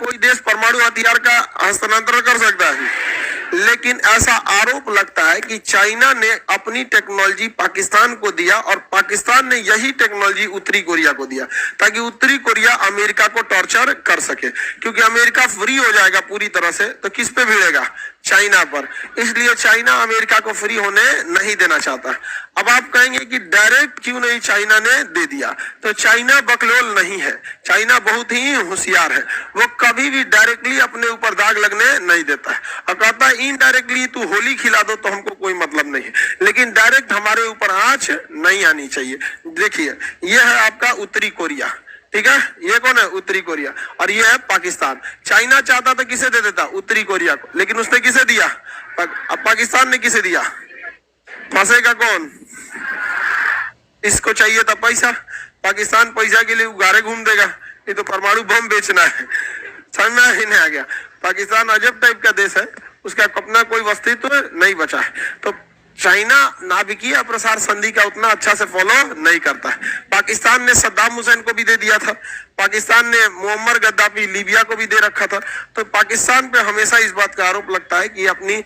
कोई देश परमाणु हथियार का हस्तांतरण कर सकता है? लेकिन ऐसा आरोप लगता है कि चाइना ने अपनी टेक्नोलॉजी पाकिस्तान को दिया और पाकिस्तान ने यही टेक्नोलॉजी उत्तरी कोरिया को दिया, ताकि उत्तरी कोरिया अमेरिका को टॉर्चर कर सके। क्योंकि अमेरिका फ्री हो जाएगा पूरी तरह से, तो किस पे भिड़ेगा? चाइना पर। इसलिए चाइना अमेरिका को फ्री होने नहीं देना चाहता। अब आप कहेंगे कि डायरेक्ट क्यों नहीं चाइना ने दे दिया? तो चाइना बकलोल नहीं है, चाइना बहुत ही होशियार है। वो कभी भी डायरेक्टली अपने ऊपर दाग लगने नहीं देता है और कहता है इनडायरेक्टली तू होली खिला दो तो हमको कोई मतलब नहीं है, लेकिन डायरेक्ट हमारे ऊपर आंच नहीं आनी चाहिए। देखिए, ये है आपका उत्तरी कोरिया, ठीक है? ये कौन है? उत्तरी कोरिया। और ये है पाकिस्तान। चाइना चाहता तो किसे दे देता? उत्तरी कोरिया को, लेकिन उसने किसे दिया? अब पाकिस्तान ने किसे दिया? फंसेगा कौन? इसको चाहिए था पैसा, पाकिस्तान पैसा के लिए उगारे घूम देगा, ये तो परमाणु बम बेचना है। समझ में ही नहीं आ गया? पाकिस्तान अजब टाइप का देश है, उसका अपना कोई अस्तित्व नहीं बचा है। तो चाइना नाभिकीय प्रसार संधि का उतना अच्छा से फॉलो नहीं करता है। पाकिस्तान ने सद्दाम हुसैन को भी दे दिया था, पाकिस्तान ने मुअम्मर गद्दाफी लीबिया को भी दे रखा था। तो पाकिस्तान पे हमेशा इस बात का आरोप लगता है कि अपनी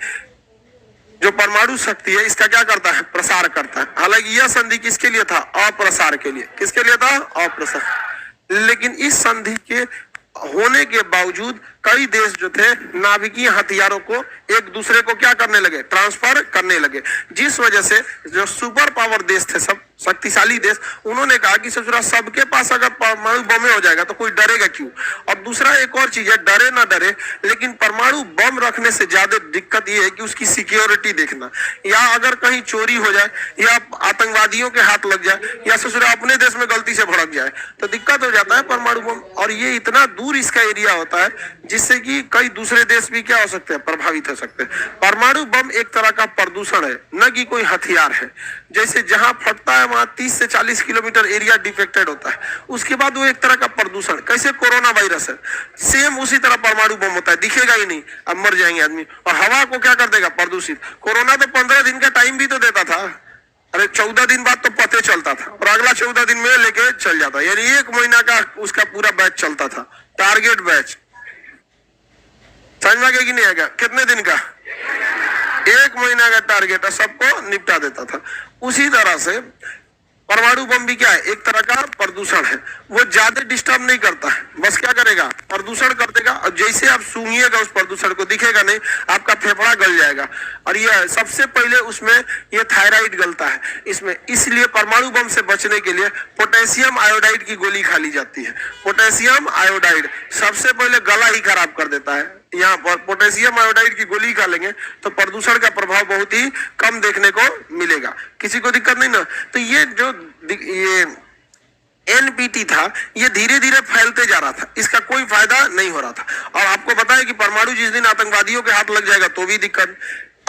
जो परमाणु शक्ति है इसका क्या करता है? प्रसार करता है। हालांकि यह संधि किसके लिए था? अप्रसार के लिए। किसके लिए था? अप्रसार। लेकिन इस संधि के होने के बावजूद कई देश जो थे नाभिकीय हथियारों को एक दूसरे को क्या करने लगे? ट्रांसफर करने लगे, जिस वजह से जो सुपर पावर देश थे, सब शक्तिशाली देश, उन्होंने कहा कि ससुरा सबके पास अगर परमाणु बम हो जाएगा तो कोई डरेगा क्यों? और दूसरा एक और चीज है, डरे ना डरे, लेकिन परमाणु बम रखने से ज्यादा दिक्कत ये है कि उसकी सिक्योरिटी देखना, या अगर कहीं चोरी हो जाए या आतंकवादियों के हाथ लग जाए या ससुरा अपने देश में गलती से भड़क जाए तो दिक्कत हो जाता है परमाणु बम। और ये इतना दूर इसका एरिया होता है जिससे कि कई दूसरे देश भी क्या हो सकते हैं? प्रभावित हो सकते हैं। परमाणु बम एक तरह का प्रदूषण है, न कि कोई हथियार है। जैसे जहां फटता है वहां 30 से 40 किलोमीटर एरिया डिफेक्टेड होता है, उसके बाद वो एक तरह का प्रदूषण, कैसे कोरोना वायरस है, सेम उसी तरह परमाणु बम होता है, दिखेगा ही नहीं, अब मर जाएंगे आदमी। और हवा को क्या कर देगा? प्रदूषित। कोरोना तो 15 दिन का टाइम भी तो देता था, अरे 14 दिन बाद तो पते चलता था और अगला 14 दिन में लेके चल जाता, यानी 1 महीना का उसका पूरा बैच चलता था, टारगेट बैच। समझ में आ गया कि नहीं आएगा? कितने दिन का? 1 महीना का टारगेट, सबको निपटा देता था। उसी तरह से परमाणु बम भी क्या है? एक तरह का प्रदूषण है। वो ज्यादा डिस्टर्ब नहीं करता है, बस क्या करेगा? प्रदूषण कर देगा। और जैसे आप सूंघिएगा उस प्रदूषण को, दिखेगा नहीं, आपका फेफड़ा गल जाएगा। और ये सबसे पहले उसमें ये थायराइड गलता है इसमें। इसलिए परमाणु बम से बचने के लिए पोटेशियम आयोडाइड की गोली खा ली जाती है। पोटेशियम आयोडाइड सबसे पहले गला ही खराब कर देता है। यहाँ पर पोटेशियम आयोडाइड की गोली खा लेंगे तो प्रदूषण का प्रभाव बहुत ही कम देखने को मिलेगा, किसी को दिक्कत नहीं ना। तो ये जो ये एनपीटी था, ये धीरे धीरे फैलते जा रहा था, इसका कोई फायदा नहीं हो रहा था। और आपको पता है कि परमाणु जिस दिन आतंकवादियों के हाथ लग जाएगा तो भी दिक्कत।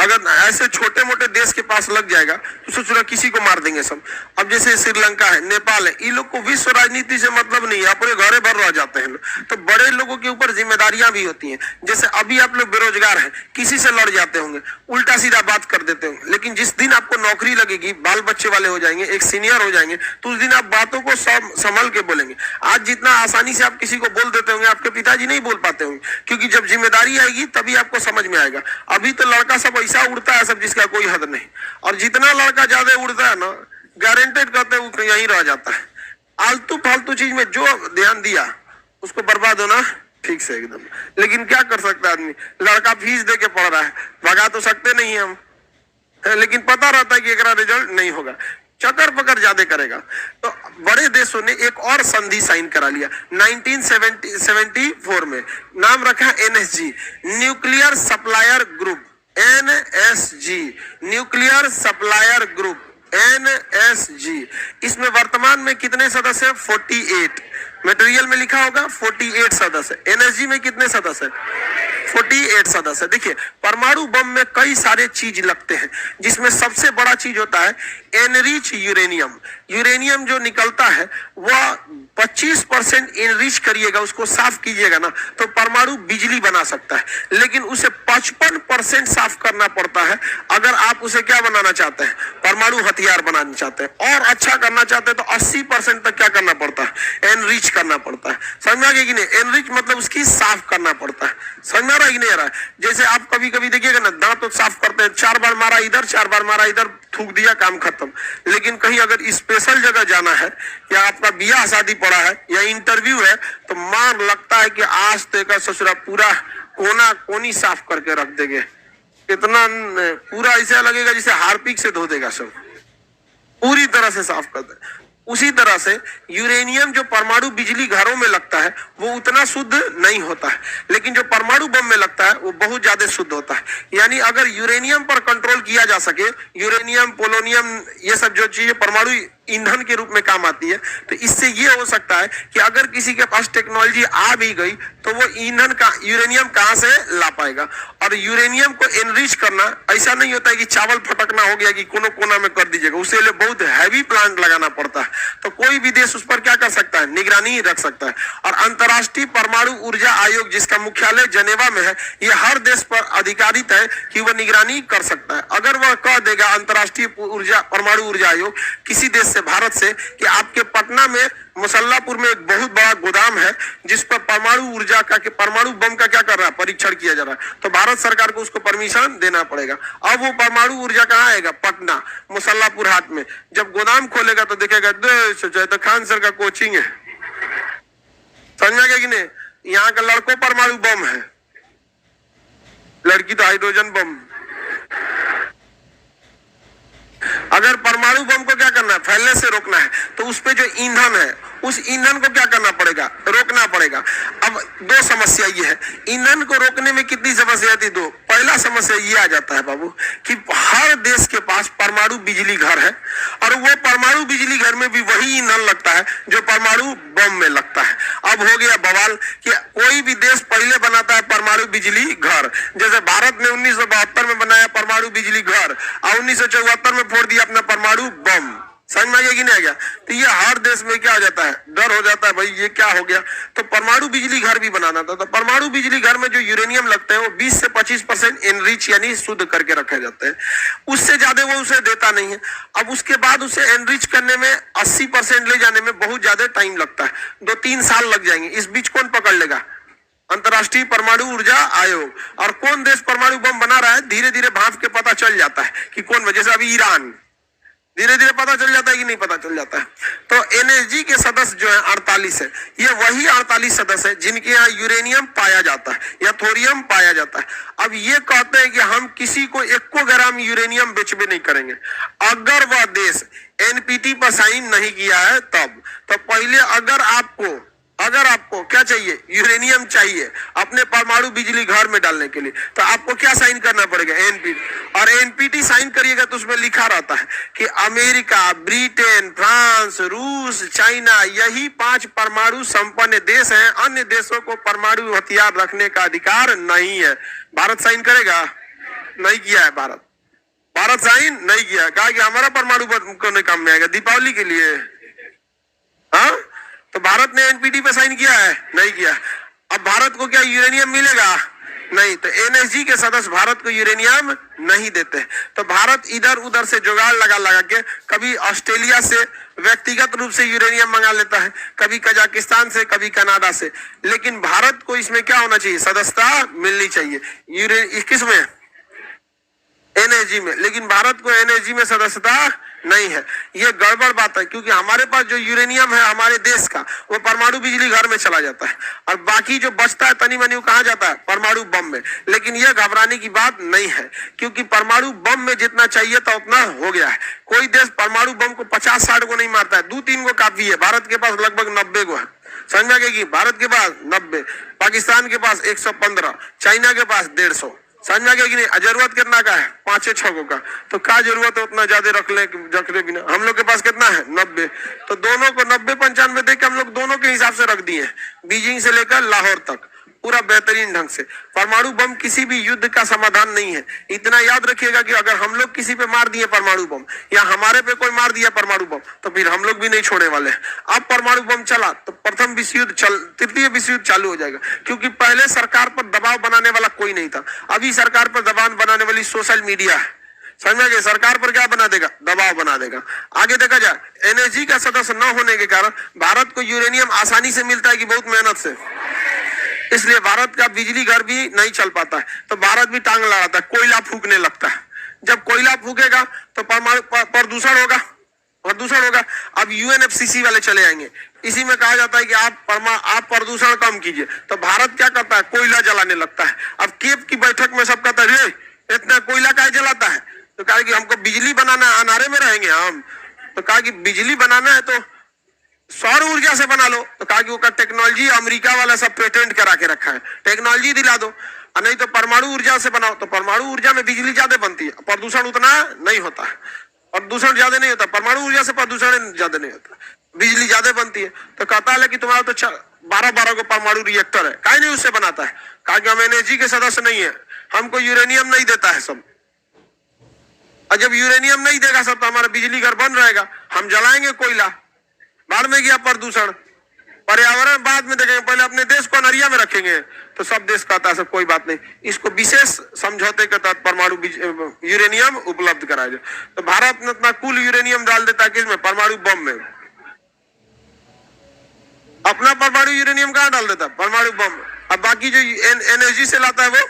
अगर ऐसे छोटे मोटे देश के पास लग जाएगा तो सोच रहा किसी को मार देंगे सब। अब जैसे श्रीलंका है, नेपाल है, इन लोग को विश्व राजनीति से मतलब नहीं है, अपने घरे भर रह जाते हैं लोग। तो बड़े लोगों के ऊपर जिम्मेदारियां भी होती हैं। जैसे अभी आप लोग बेरोजगार हैं, किसी से लड़ जाते होंगे, उल्टा सीधा बात कर देते होंगे, लेकिन जिस दिन आपको नौकरी लगेगी, बाल बच्चे वाले हो जाएंगे, एक सीनियर हो जाएंगे, तो उस दिन आप बातों को संभल के बोलेंगे। आज जितना आसानी से आप किसी को बोल देते होंगे, आपके पिताजी नहीं बोल पाते होंगे, क्योंकि जब जिम्मेदारी आएगी तभी आपको समझ में आएगा। अभी तो लड़का सब ऐसा उड़ता है सब जिसका कोई हद नहीं, और जितना लड़का ज्यादा उड़ता है ना, गारंटेड कहते हैं वो यहीं रह जाता है। आलतू फालतू चीज में जो ध्यान दिया उसको बर्बाद होना ठीक से एकदम। लेकिन क्या कर सकता है आदमी? लड़का फीस दे के पढ़ रहा है, भगा तो सकते नहीं हम, लेकिन पता रहता है कि एकरा रिजल्ट नहीं होगा, चक्कर पकड़ ज्यादा करेगा। तो बड़े देशों ने एक और संधि साइन करा लिया 1974 में, नाम रखा NSG, nuclear supplier group. NSG, nuclear supplier group, NSG. इसमें वर्तमान में कितने सदस्य? 48। मटेरियल में लिखा होगा 48 सदस्य। एनएसजी में कितने सदस्य? 48 सदस्य। देखिए परमाणु बम में कई सारे चीज लगते हैं, जिसमें सबसे बड़ा चीज होता है एनरिच यूरेनियम। यूरेनियम जो निकलता है वह 25% एनरिच करिएगा, उसको साफ कीजिएगा ना, तो परमाणु बिजली बना सकता है। लेकिन उसे 55% साफ करना पड़ता है अगर आप उसे क्या बनाना चाहते हैं, परमाणु हथियार बनाना चाहते हैं। और अच्छा करना चाहते हैं तो 80% तक क्या करना पड़ता है, एनरिच करना पड़ता है। समझ में आ गया कि नहीं? एनरिच मतलब उसकी साफ करना पड़ता है। समझ में आ रहा है कि नहीं आ रहा है? जैसे आप कभी कभी देखिएगा ना, दांत तो साफ करते हैं, 4 बार मारा इधर, 4 बार मारा इधर, थूक दिया, काम खत्म। लेकिन कहीं अगर स्पेशल जगह जाना है, या आपका बियाह शादी पड़ा है, या इंटरव्यू है, तो मार लगता है कि आज तेरा ससुरा पूरा कोना कोनी साफ करके रख देंगे। इतना पूरा ऐसा लगेगा जैसे हार्पिक से धो देगा, सब पूरी तरह से साफ कर दे। उसी तरह से यूरेनियम जो परमाणु बिजली घरों में लगता है वो उतना शुद्ध नहीं होता है, लेकिन जो परमाणु बम में लगता है वो बहुत ज्यादा शुद्ध होता है। यानी अगर यूरेनियम पर कंट्रोल किया जा सके, यूरेनियम, पोलोनियम, ये सब जो चीजें परमाणु ईंधन के रूप में काम आती है, तो इससे ये हो सकता है कि अगर किसी के पास टेक्नोलॉजी आ भी गई तो वो ईंधन का यूरेनियम कहां से ला पाएगा। और यूरेनियम को एनरिच करना ऐसा नहीं होता है कि चावल फटकना हो गया कि कोनो कोना में कर दीजिएगा, उसके लिए बहुत हैवी प्लांट लगाना पड़ता है। तो कोई भी देश उस पर क्या कर सकता है, निगरानी रख सकता है। और अंतर्राष्ट्रीय परमाणु ऊर्जा आयोग जिसका मुख्यालय जेनेवा में है, ये हर देश पर अधिकारित है कि वह निगरानी कर सकता है। अगर वह कह देगा अंतर्राष्ट्रीय परमाणु ऊर्जा आयोग किसी देश से, भारत से, कि आपके पटना में मुसल्लापुर में एक बहुत बड़ा गोदाम है जिस पर परमाणु ऊर्जा का, परमाणु बम का क्या कर रहा है, परीक्षण किया जा रहा है, तो भारत सरकार को उसको परमिशन देना पड़ेगा। अब वो परमाणु ऊर्जा कहाँ आएगा, पटना, मुसल्लापुर हाट में। जब गोदाम खोलेगा तो देखेगा तो खान सर का कोचिंग है। समझ में गया कि नहीं? यहाँ का लड़कों परमाणु बम है, लड़की तो हाइड्रोजन बम। अगर परमाणु बम को क्या करना है, फैलने से रोकना है, तो उस पे जो ईंधन है उस ईंधन को क्या करना पड़ेगा, रोकना पड़ेगा। अब दो समस्या ये है, ईंधन को रोकने में कितनी समस्या आती है, दो। पहला समस्या ये आ जाता है बाबू कि हर देश के पास परमाणु बिजली घर है, और वो परमाणु बिजली घर में भी वही ईंधन लगता है जो परमाणु बम में लगता है। अब हो गया बवाल कि कोई भी देश पहले बनाता है परमाणु बिजली घर। जैसे भारत ने 1972 में बनाया परमाणु बिजली घर, और 1974 में फोड़ दिया अपना परमाणु बम। समझ में आ गया कि नहीं आ गया? तो ये हर देश में क्या हो जाता है, डर हो जाता है, भाई ये क्या हो गया। तो परमाणु बिजली घर भी बनाना था, तो परमाणु बिजली घर में जो यूरेनियम लगते हैं वो 20 से 25% एनरिच यानी शुद्ध करके रखे जाते हैं, उससे ज्यादा वो उसे देता नहीं है। अब उसके बाद उसे एनरिच करने में 80% ले जाने में बहुत ज्यादा टाइम लगता है, 2-3 साल लग जाएंगे। इस बीच कौन पकड़ लेगा, अंतर्राष्ट्रीय परमाणु ऊर्जा आयोग। और कौन देश परमाणु बम बना रहा है, धीरे धीरे भांप के पता चल जाता है कि कौन, जैसे अभी ईरान, धीरे धीरे पता चल जाता है कि नहीं पता चल जाता है। तो एनएसजी के सदस्य जो है 48 है, ये वही 48 सदस्य है जिनके यहाँ यूरेनियम पाया जाता है या थोरियम पाया जाता है। अब ये कहते हैं कि हम किसी को 1 ग्राम यूरेनियम बेचबे नहीं करेंगे अगर वह देश एनपीटी पर साइन नहीं किया है तब। तो पहले अगर आपको क्या चाहिए, यूरेनियम चाहिए अपने परमाणु बिजली घर में डालने के लिए, तो आपको क्या साइन करना पड़ेगा, एनपीटी। और एनपीटी साइन करिएगा तो उसमें लिखा रहता है कि अमेरिका, ब्रिटेन, फ्रांस, रूस, चाइना, यही 5 परमाणु संपन्न देश हैं, अन्य देशों को परमाणु हथियार रखने का अधिकार नहीं है। भारत साइन करेगा? नहीं किया है भारत साइन नहीं किया, कहा कि हमारा परमाणु को काम में आएगा दीपावली के लिए। हाँ, तो भारत ने एनपीटी पे साइन किया है? नहीं किया। अब भारत को क्या यूरेनियम मिलेगा? नहीं। तो एनएसजी के सदस्य भारत को यूरेनियम नहीं देते। तो भारत इधर उधर से जुगाड़ लगा के कभी ऑस्ट्रेलिया से व्यक्तिगत रूप से यूरेनियम मंगा लेता है, कभी कजाकिस्तान से, कभी कनाडा से। लेकिन भारत को इसमें क्या होना चाहिए, सदस्यता मिलनी चाहिए किसमें, एनएसजी में। लेकिन भारत को एनएसजी में सदस्यता नहीं है। ये गड़बड़ बात है, क्योंकि हमारे पास जो यूरेनियम है हमारे देश का, वो परमाणु बिजली घर में चला जाता है, और बाकी जो बचता है तनी मनी कहाँ जाता है, परमाणु बम में। लेकिन यह घबराने की बात नहीं है, क्योंकि परमाणु बम में जितना चाहिए था उतना हो गया है। कोई देश परमाणु बम को 50-60 को नहीं मारता है, 2-3 को काफी है। भारत के पास लगभग 90 को है। समझ में आ गया कि भारत के पास 90, पाकिस्तान के पास 115, चाइना के पास 150। समझ में आ गया कि नहीं? जरूरत कितना का है, 5-6 का। तो क्या जरूरत है उतना ज्यादा रखने बिना? हम लोग के पास कितना है, 90। तो दोनों को 90-95 देख के हम लोग दोनों के हिसाब से रख दिए, बीजिंग से लेकर लाहौर तक। पूरा बेहतरीन ढंग से। परमाणु बम किसी भी युद्ध का समाधान नहीं है। इतना याद रखिएगा कि अगर हम लोग किसी पे मार दिए परमाणु बम या हमारे पे कोई मार दिया परमाणु बम तो फिर हम लोग भी नहीं छोड़ने वाले हैं। अब परमाणु बम चला तो प्रथम विश्व युद्ध तृतीय विश्व युद्ध चालू हो जाएगा, क्योंकि पहले सरकार पर दबाव बनाने वाला कोई नहीं था। अभी सरकार पर दबाव बनाने वाली सोशल मीडिया है। समझ में गए? सरकार पर क्या बना देगा? दबाव बना देगा। आगे देखा जाए, एनएसजी का सदस्य न होने के कारण भारत को यूरेनियम आसानी से मिलता है कि बहुत मेहनत से, इसलिए भारत का बिजली घर भी नहीं चल पाता है। तो भारत भी टांग लगाता है, कोयला फूकने लगता है। जब कोयला फूकेगा तो परमाणु प्रदूषण होगा, प्रदूषण होगा। अब यूएनएफसीसी वाले चले आएंगे। इसी में कहा जाता है कि आप प्रदूषण कम कीजिए, तो भारत क्या करता है? कोयला जलाने लगता है। अब केप की बैठक में सब कहता है इतना कोयला काहे जलाता है? तो कहा कि हमको बिजली बनाना है, अनारे में रहेंगे हम। तो कहा कि बिजली बनाना है तो सौर ऊर्जा से बना लो। तो कहा कि वो टेक्नोलॉजी अमेरिका वाला सब पेटेंट करा के रखा है, टेक्नोलॉजी दिला दो। और नहीं तो परमाणु ऊर्जा से बनाओ। तो परमाणु ऊर्जा में बिजली ज्यादा बनती है, प्रदूषण उतना नहीं होता है, प्रदूषण ज्यादा नहीं होता। परमाणु ऊर्जा से प्रदूषण ज्यादा नहीं होता, बिजली ज्यादा बनती है। तो कहता है कि तुम्हारा तो 12 को परमाणु रिएक्टर है, काहे नहीं उससे बनाता है? कहा कि हम एनएसजी के सदस्य नहीं है, हमको यूरेनियम नहीं देता है सब। और जब यूरेनियम नहीं देगा सब तो हमारा बिजली घर बंद रहेगा, हम जलाएंगे कोयला, बाद में गया प्रदूषण, पर्यावरण बाद में देखेंगे, पहले अपने देश को अनहरिया में रखेंगे। तो सब देश कहता है सब कोई बात नहीं, इसको विशेष समझौते के तहत परमाणु यूरेनियम उपलब्ध कराया जाए। तो भारत ने अपना कुल यूरेनियम डाल देता है किसमें? परमाणु बम में। अपना परमाणु यूरेनियम कहाँ डाल देता है? परमाणु बम में। अब बाकी जो एनर्जी से लाता है वो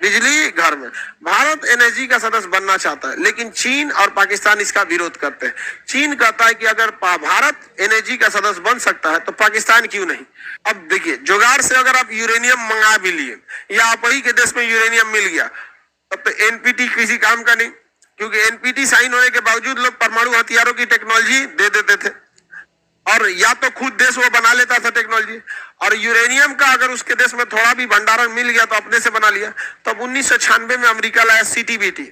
बिजली घर में। भारत एनर्जी का सदस्य बनना चाहता है, लेकिन चीन और पाकिस्तान इसका विरोध करते हैं। चीन कहता है कि अगर भारत एनर्जी का सदस्य बन सकता है तो पाकिस्तान क्यों नहीं? अब देखिए, जुगाड़ से अगर आप यूरेनियम मंगा भी लिए या आप ही के देश में यूरेनियम मिल गया, तब तो एनपीटी किसी काम का नहीं, क्योंकि एनपीटी साइन होने के बावजूद लोग परमाणु हथियारों की टेक्नोलॉजी दे देते थे, और या तो खुद देश वो बना लेता था टेक्नोलॉजी। और यूरेनियम का अगर उसके देश में थोड़ा भी भंडारण मिल गया तो अपने से बना लिया। तब 1996 में अमेरिका लाया सीटीबीटी,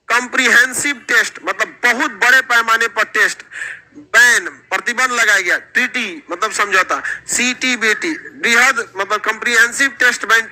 कॉम्प्रिहेंसिव टेस्ट, मतलब बहुत बड़े पैमाने पर टेस्ट, बैन, प्रतिबंध लगाया गया। ट्रीटी मतलब समझौता, सीटीबीटी बृहद मतलब कॉम्प्रिहेंसिव टेस्ट बैन